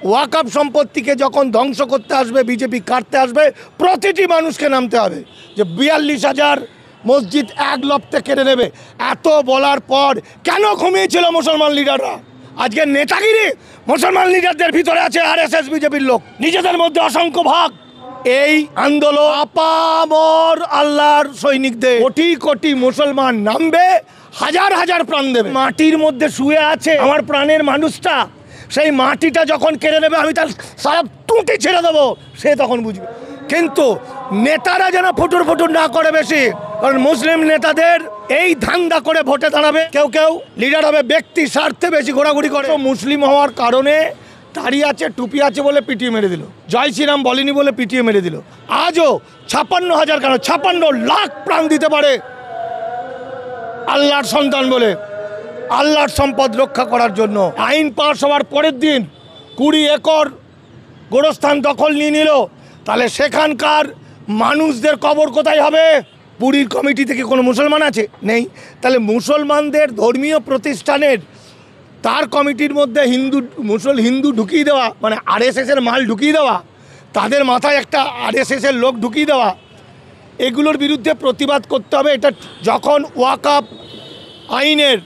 ওয়াকফ সম্পত্তিকে যখন ধ্বংস করতে আসবে, বিজেপি কাটতে আসবে, প্রতিটি মানুষকে নামতে হবে যে 42,000 মসজিদ এক লপ্তে কেড়ে নেবে। এত বলার পর কেন ঘুমিয়েছিল মুসলমান লিডাররা? আজকে নেতাগিরি মুসলমান লিডারদের ভিতরে আছে, আরএসএস বিজেপির লোক, নিজেদের মধ্যে অসংখ্য ভাগ। এই আন্দোলন আপামর আল্লাহর সৈনিকদের, কোটি কোটি মুসলমান নামবে, হাজার হাজার প্রাণ দেবে। মাটির মধ্যে শুয়ে আছে আমার প্রাণের মানুষটা, সেই মাটিটা যখন কেড়ে নেবে আমি তার সারা টুঁটি ছেড়ে দেবো, সে তখন বুঝবে। কিন্তু নেতারা যেন ফুটুর ফুটুর না করে বেশি, কারণ মুসলিম নেতাদের এই ধান্দা করে ভোটে দাঁড়াবে। কেউ কেউ লিডার হবে ব্যক্তি স্বার্থে বেশি ঘোরাঘুরি করে। মুসলিম হওয়ার কারণে দাড়ি আছে, টুপি আছে বলে পিটিয়ে মেরে দিল, জয় শ্রীরাম বলেনি বলে পিটিয়ে মেরে দিল। আজও 56,000 কেন 56 লাখ প্রাণ দিতে পারে আল্লাহর সন্তান বলে, আল্লাহর সম্পদ রক্ষা করার জন্য। আইন পাশ হওয়ার পরের দিন 20 একর গোরস্থান দখল নিয়ে নিল, তাহলে সেখানকার মানুষদের কবর কোথায় হবে? পুরীর কমিটি থেকে কোনো মুসলমান আছে? নেই। তাহলে মুসলমানদের ধর্মীয় প্রতিষ্ঠানের তার কমিটির মধ্যে হিন্দু ঢুকিয়ে দেওয়া, মানে আরএসএসের মাল ঢুকিয়ে দেওয়া, তাদের মাথায় একটা আরএসএসের লোক ঢুকিয়ে দেওয়া, এগুলোর বিরুদ্ধে প্রতিবাদ করতে হবে। এটা যখন ওয়াকফ আইনের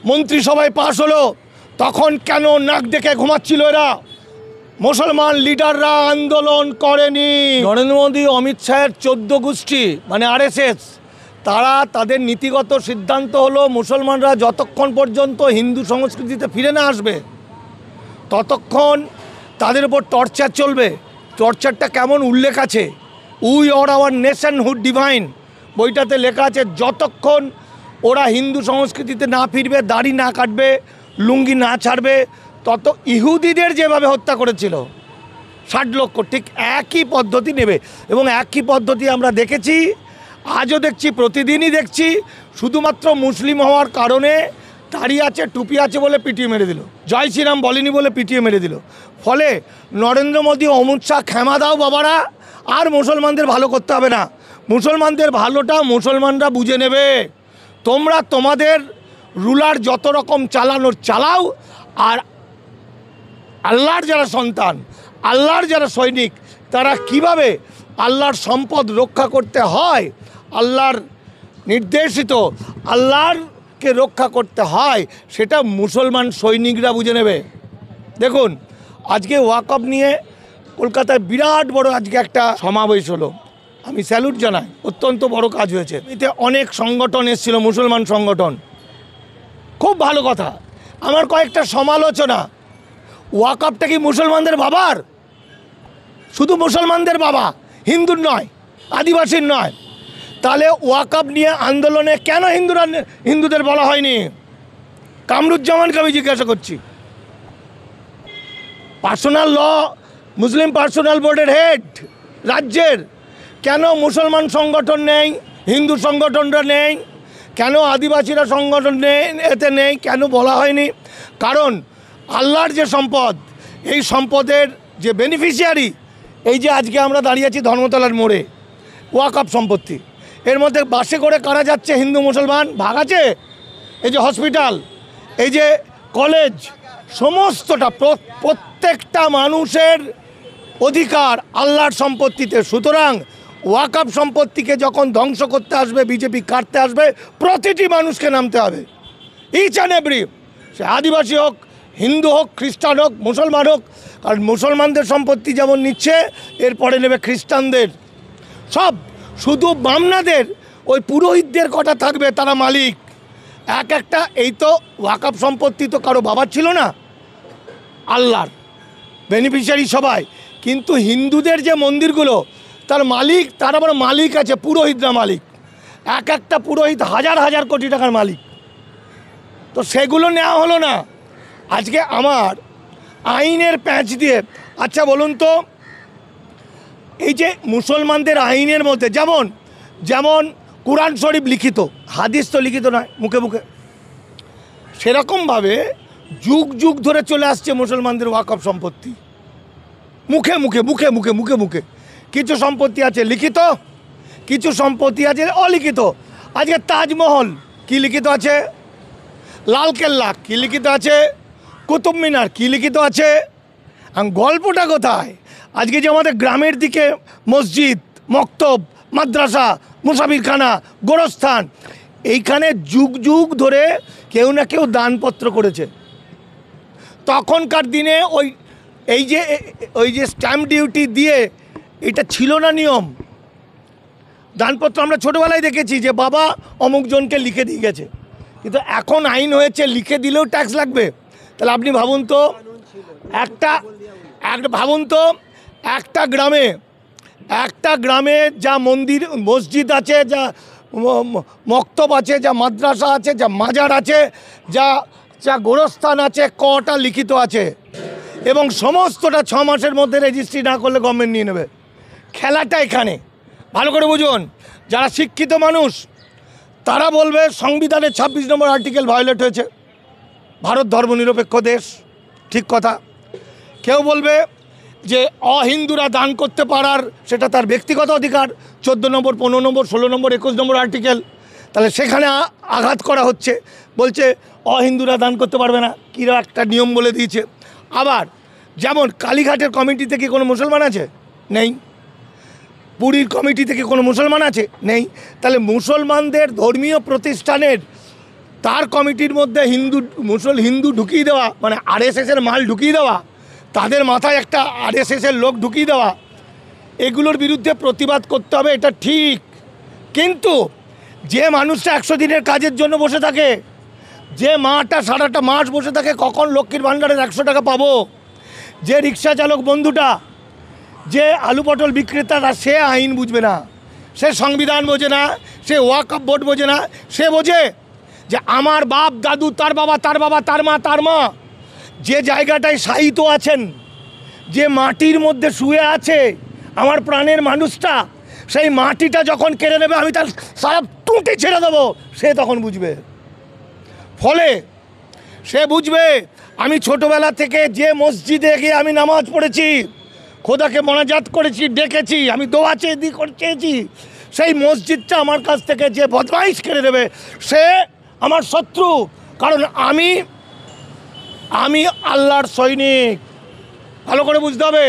মন্ত্রিসভায় পাশ হলো তখন কেন নাক দেখে ঘুমাচ্ছিল এরা? মুসলমান লিডাররা আন্দোলন করেনি। নরেন্দ্র মোদী, অমিত শাহের 14 গোষ্ঠী মানে আরএসএস, তারা তাদের নীতিগত সিদ্ধান্ত হলো মুসলমানরা যতক্ষণ পর্যন্ত হিন্দু সংস্কৃতিতে ফিরে না আসবে ততক্ষণ তাদের উপর টর্চার চলবে। টর্চারটা কেমন উল্লেখ আছে, we or hour nationhood divine বইটাতে লেখা আছে, যতক্ষণ ওরা হিন্দু সংস্কৃতিতে না ফিরবে, দাড়ি না কাটবে, লুঙ্গি না ছাড়বে, তত ইহুদিদের যেভাবে হত্যা করেছিল 60 লক্ষ, ঠিক একই পদ্ধতি নেবে। এবং একই পদ্ধতি আমরা দেখেছি, আজও দেখছি, প্রতিদিনই দেখছি। শুধুমাত্র মুসলিম হওয়ার কারণে দাড়ি আছে, টুপি আছে বলে পিটিয়ে মেরে দিল, জয় শ্রীরাম বলেনি বলে পিটিয়ে মেরে দিল। ফলে নরেন্দ্র মোদী, অমিত শাহ, ক্ষমা দাও বাবারা, আর মুসলমানদের ভালো করতে হবে না। মুসলমানদের ভালোটা মুসলমানরা বুঝে নেবে। তোমরা তোমাদের রুলার যত রকম চালানোর চালাও, আর আল্লাহর যারা সন্তান, আল্লাহর যারা সৈনিক, তারা কিভাবে আল্লাহর সম্পদ রক্ষা করতে হয়, আল্লাহর নির্দেশিত আল্লাহরকে রক্ষা করতে হয়, সেটা মুসলমান সৈনিকরা বুঝে নেবে। দেখুন, আজকে ওয়াকফ নিয়ে কলকাতায় বিরাট বড় আজকে একটা সমাবেশ হলো, আমি স্যালুট জানাই, অত্যন্ত বড় কাজ হয়েছে। এতে অনেক সংগঠন এসেছিল, মুসলমান সংগঠন, খুব ভালো কথা। আমার কয়েকটা সমালোচনা, ওয়াকফটা কি মুসলমানদের বাবার? শুধু মুসলমানদের বাবা, হিন্দুর নয়, আদিবাসীর নয়। তাহলে ওয়াকফ নিয়ে আন্দোলনে কেন হিন্দুদের বলা হয়নি? কামরুজ্জামানকে আমি জিজ্ঞাসা করছি, পার্সোনাল ল, মুসলিম পার্সোনাল বোর্ডের হেড রাজ্যের, কেন মুসলমান সংগঠন নেই, হিন্দু সংগঠনরা নেই, কেন আদিবাসীরা সংগঠন নেই, এতে নেই, কেন বলা হয়নি? কারণ আল্লাহর যে সম্পদ, এই সম্পদের যে বেনিফিশিয়ারি, এই যে আজকে আমরা দাঁড়িয়ে আছি ধর্মতলার মোড়ে, ওয়াকফ সম্পত্তি, এর মধ্যে বাসে করে কারা যাচ্ছে? হিন্দু মুসলমান ভাগ আছে। এই যে হসপিটাল, এই যে কলেজ, সমস্তটা প্রত্যেকটা মানুষের অধিকার আল্লাহর সম্পত্তিতে। সুতরাং ওয়াকফ সম্পত্তিকে যখন ধ্বংস করতে আসবে, বিজেপি কাটতে আসবে, প্রতিটি মানুষকে নামতে হবে, ইচ অ্যান্ড এভরি, সে আদিবাসী হোক, হিন্দু হোক, খ্রিস্টান হোক, মুসলমান হোক। কারণ মুসলমানদের সম্পত্তি যেমন নিচ্ছে, এরপরে নেবে খ্রিস্টানদের, সব। শুধু বামনাদের ওই পুরোহিতদের কটা থাকবে, তারা মালিক এক একটা। এই তো ওয়াকফ সম্পত্তি তো কারো বাবার ছিল না, আল্লাহর, বেনিফিশিয়ারি সবাই। কিন্তু হিন্দুদের যে মন্দিরগুলো, তার মালিক, তার আবার মালিক আছে, পুরোহিতরা মালিক, এক একটা পুরোহিত হাজার হাজার কোটি টাকার মালিক। তো সেগুলো নেওয়া হলো না। আজকে আমার আইনের প্যাঁচ দিয়ে, আচ্ছা বলুন তো, এই যে মুসলমানদের আইনের মধ্যে যেমন কুরআন শরীফ লিখিত, হাদিস তো লিখিত নয়, মুখে মুখে, সেরকমভাবে যুগ যুগ ধরে চলে আসছে মুসলমানদের ওয়াকফ সম্পত্তি, মুখে মুখে মুখে মুখে মুখে মুখে। কিছু সম্পত্তি আছে লিখিত, কিছু সম্পত্তি আছে অলিখিত। আজকে তাজমহল কি লিখিত আছে, লালকেল্লা কি লিখিত আছে, কুতুব মিনার কি লিখিত আছে, গল্পটা কোথায়? আজকে যে আমাদের গ্রামের দিকে মসজিদ, মক্তব, মাদ্রাসা, মুসাফিরখানা, গোরস্থান, এইখানে যুগ যুগ ধরে কেউ না কেউ দানপত্র করেছে। তখনকার দিনে ওই যে স্ট্যাম্প ডিউটি দিয়ে এটা ছিল না নিয়ম। দানপত্র আমরা ছোটোবেলায় দেখেছি যে বাবা অমুকজনকে লিখে দিয়ে গেছে, কিন্তু এখন আইন হয়েছে লিখে দিলেও ট্যাক্স লাগবে। তাহলে আপনি ভাবুন তো, একটা গ্রামে যা মন্দির মসজিদ আছে, যা মক্তব আছে, যা মাদ্রাসা আছে, যা মাজার আছে, যা গোরস্থান আছে, কটা লিখিত আছে, এবং সমস্তটা 6 মাসের মধ্যে রেজিস্ট্রি না করলে গভর্নমেন্ট নিয়ে নেবে। খেলাটা এখানে ভালো করে বুঝুন। যারা শিক্ষিত মানুষ তারা বলবে সংবিধানের 26 নম্বর আর্টিকেল ভায়োলেট হয়েছে, ভারত ধর্মনিরপেক্ষ দেশ, ঠিক কথা। কেউ বলবে যে অহিন্দুরা দান করতে পারার সেটা তার ব্যক্তিগত অধিকার, 14 নম্বর, 15 নম্বর, 16 নম্বর, 21 নম্বর আর্টিকেল। তাহলে সেখানে আঘাত করা হচ্ছে, বলছে অহিন্দুরা দান করতে পারবে না, কিরা একটা নিয়ম বলে দিয়েছে। আবার যেমন কালীঘাটের কমিটিতে কি কোনো মুসলমান আছে? নেই। পুরীর কমিটি থেকে কোনো মুসলমান আছে? নেই। তাহলে মুসলমানদের ধর্মীয় প্রতিষ্ঠানের তার কমিটির মধ্যে হিন্দু ঢুকিয়ে দেওয়া, মানে আরএসএসের মাল ঢুকিয়ে দেওয়া, তাদের মাথায় একটা আরএসএসের লোক ঢুকিয়ে দেওয়া, এগুলোর বিরুদ্ধে প্রতিবাদ করতে হবে, এটা ঠিক। কিন্তু যে মানুষটা 100 দিনের কাজের জন্য বসে থাকে, যে মাটা সারাটা মাস বসে থাকে কখন লক্ষ্মীর ভাণ্ডারের 100 টাকা পাবো, যে রিক্সা চালক বন্ধুটা, যে আলু পটল বিক্রেতারা, সে আইন বুঝবে না, সে সংবিধান বোঝে না, সে ওয়াকফ বোর্ড বোঝে না। সে বোঝে যে আমার বাপ দাদু, তার বাবা, তার বাবা, তার মা যে জায়গাটায় শায়িত আছেন, যে মাটির মধ্যে শুয়ে আছে আমার প্রাণের মানুষটা, সেই মাটিটা যখন কেড়ে নেবে আমি তার সারা টুঁটে ছেড়ে দেবো, সে তখন বুঝবে। ফলে সে বুঝবে আমি ছোটোবেলা থেকে যে মসজিদে গিয়ে আমি নামাজ পড়েছি, খোদাকে মোনাজাত করেছি, ডেকেছি, আমি দোয়া চেয়েছি, সেই মসজিদটা আমার কাছ থেকে যে বদমাইশ কেড়ে দেবে সে আমার শত্রু। কারণ আমি আল্লাহর সৈনিক। ভালো করে বুঝতে হবে,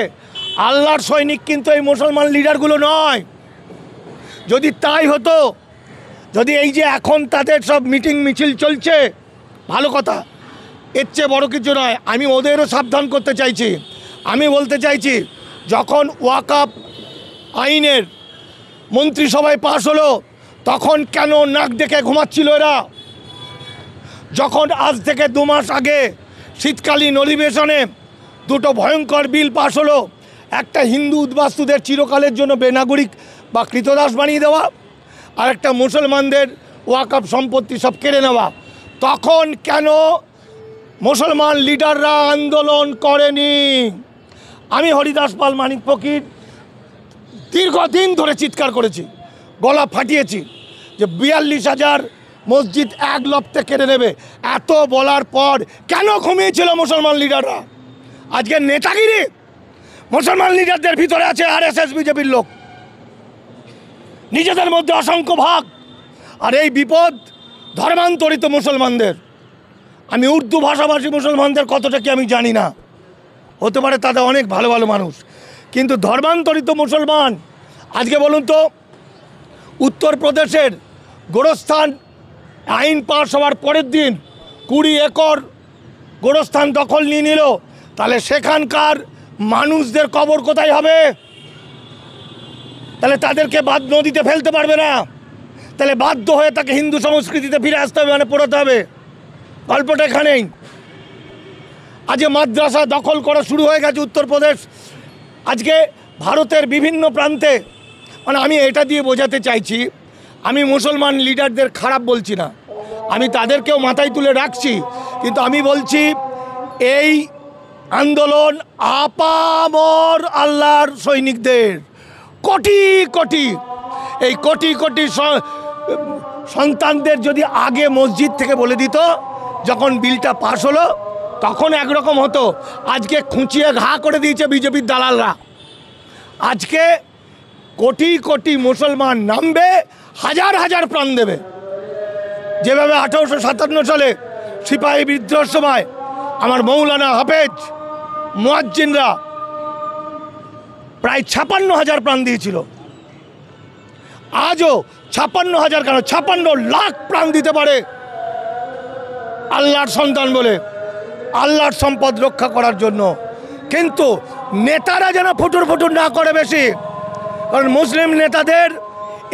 আল্লাহর সৈনিক কিন্তু এই মুসলমান লিডারগুলো নয়। যদি তাই হতো, যদি এই যে এখন তাদের সব মিটিং মিছিল চলছে, ভালো কথা, এর চেয়ে বড় কিছু নয়। আমি ওদেরও সাবধান করতে চাইছি। আমি বলতে চাইছি, যখন ওয়াকফ আইনের মন্ত্রিসভায় পাশ হলো তখন কেন নাক ডেকে ঘুমাচ্ছিল এরা? যখন আজ থেকে 2 মাস আগে শীতকালীন অধিবেশনে 2টো ভয়ঙ্কর বিল পাশ হলো, একটা হিন্দু উদ্বাস্তুদের চিরকালের জন্য বেনাগরিক বা কৃতদাস বানিয়ে দেওয়া, আর একটা মুসলমানদের ওয়াকফ সম্পত্তি সব কেড়ে নেওয়া, তখন কেন মুসলমান লিডাররা আন্দোলন করেনি? আমি হরিদাস পাল মানিক ফকির দীর্ঘদিন ধরে চিৎকার করেছি, গলা ফাটিয়েছি যে 42,000 মসজিদ এক লপ্তে কেড়ে নেবে। এত বলার পর কেন ঘুমিয়েছিল মুসলমান লিডাররা? আজকে নেতাগিরি মুসলমান লিডারদের ভিতরে আছে আরএসএস বিজেপির লোক, নিজেদের মধ্যে অসংখ্য ভাগ। আর এই বিপদ ধর্মান্তরিত মুসলমানদের। আমি উর্দু ভাষাভাষী মুসলমানদের কতটা কি আমি জানি না, হতে পারে তাদের অনেক ভালো ভালো মানুষ, কিন্তু ধর্মান্তরিত মুসলমান। আজকে বলুন তো, উত্তরপ্রদেশের গোরস্থান আইন পাশ হওয়ার পরের দিন 20 একর গোরস্থান দখল নিয়ে নিল, তাহলে সেখানকার মানুষদের কবর কোথায় হবে? তাহলে তাদেরকে নদীতে ফেলতে পারবে না, তাহলে বাধ্য হয়ে তাকে হিন্দু সংস্কৃতিতে ফিরে আসতে হবে, মানে পড়াতে হবে। গল্পটা এখানেই। আজকে মাদ্রাসা দখল করা শুরু হয়ে গেছে উত্তরপ্রদেশ। আজকে ভারতের বিভিন্ন প্রান্তে, মানে আমি এটা দিয়ে বোঝাতে চাইছি, আমি মুসলমান লিডারদের খারাপ বলছি না, আমি তাদেরকেও মাথায় তুলে রাখছি, কিন্তু আমি বলছি এই আন্দোলন আপামর আল্লাহর সৈনিকদের, কোটি কোটি সন্তানদের যদি আগে মসজিদ থেকে বলে দিত, যখন বিলটা পাশ হলো তখন একরকম হতো। আজকে খুঁচিয়ে ঘা করে দিয়েছে বিজেপির দালালরা। আজকে কোটি মুসলমান নামবে, হাজার প্রাণ দেবে। যেভাবে 1857 সালে সিপাহী বিদ্রোহের সময় আমার মৌলানা হাফেজ মুয়াজ্জিনরা প্রায় 56,000 প্রাণ দিয়েছিল। আজও 56,000 কেন 56 লাখ প্রাণ দিতে পারে আল্লাহর সন্তান বলে, আল্লাহর সম্পদ রক্ষা করার জন্য। কিন্তু নেতারা যেন ফুটুর ফুটুর না করে বেশি, কারণ মুসলিম নেতাদের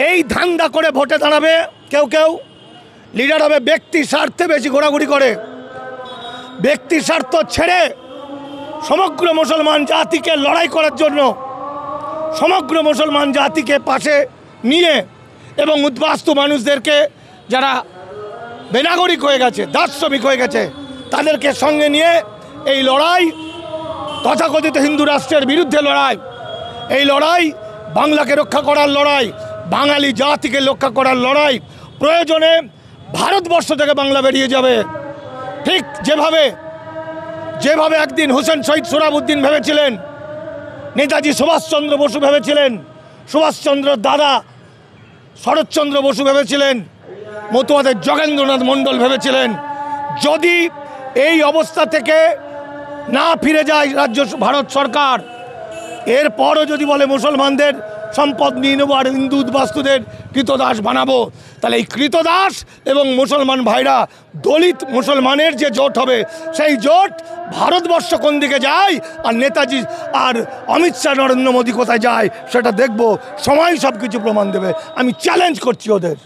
এই ধান্দা করে ভোটে দাঁড়াবে, কেউ কেউ লিডার হবে, ব্যক্তি স্বার্থে বেশি ঘোরাঘুরি করে। ব্যক্তি স্বার্থ ছেড়ে সমগ্র মুসলমান জাতিকে লড়াই করার জন্য, সমগ্র মুসলমান জাতিকে পাশে নিয়ে এবং উদ্বাস্তু মানুষদেরকে যারা বেনাগরিক হয়ে গেছে, দাস শ্রমিক হয়ে গেছে, তাদেরকে সঙ্গে নিয়ে এই লড়াই, তথাকথিত হিন্দু রাষ্ট্রের বিরুদ্ধে লড়াই, এই লড়াই বাংলাকে রক্ষা করার লড়াই, বাঙালি জাতিকে রক্ষা করার লড়াই। প্রয়োজনে ভারতবর্ষ থেকে বাংলা বেরিয়ে যাবে। ঠিক যেভাবে একদিন হোসেন শহীদ সোহরাবুদ্দিন ভেবেছিলেন, নেতাজি সুভাষচন্দ্র বসু ভেবেছিলেন, সুভাষচন্দ্রের দাদা শরৎচন্দ্র বসু ভেবেছিলেন, মতুয়াদের যোগেন্দ্রনাথ মণ্ডল ভেবেছিলেন, যদি এই অবস্থা থেকে না ফিরে যায় ভারত সরকার, এরপরও যদি বলে মুসলমানদের সম্পদ নিয়ে নেবো আর হিন্দু উদ্বাস্তুদের কৃতদাস বানাবো, তাহলে এই কৃতদাস এবং মুসলমান ভাইরা, দলিত মুসলমানের যে জোট হবে, সেই জোট ভারতবর্ষ কোন দিকে যায় আর নেতাজি আর অমিত শাহ নরেন্দ্র মোদী কোথায় যায় সেটা দেখব। সময় সব কিছু প্রমাণ দেবে। আমি চ্যালেঞ্জ করছি ওদের।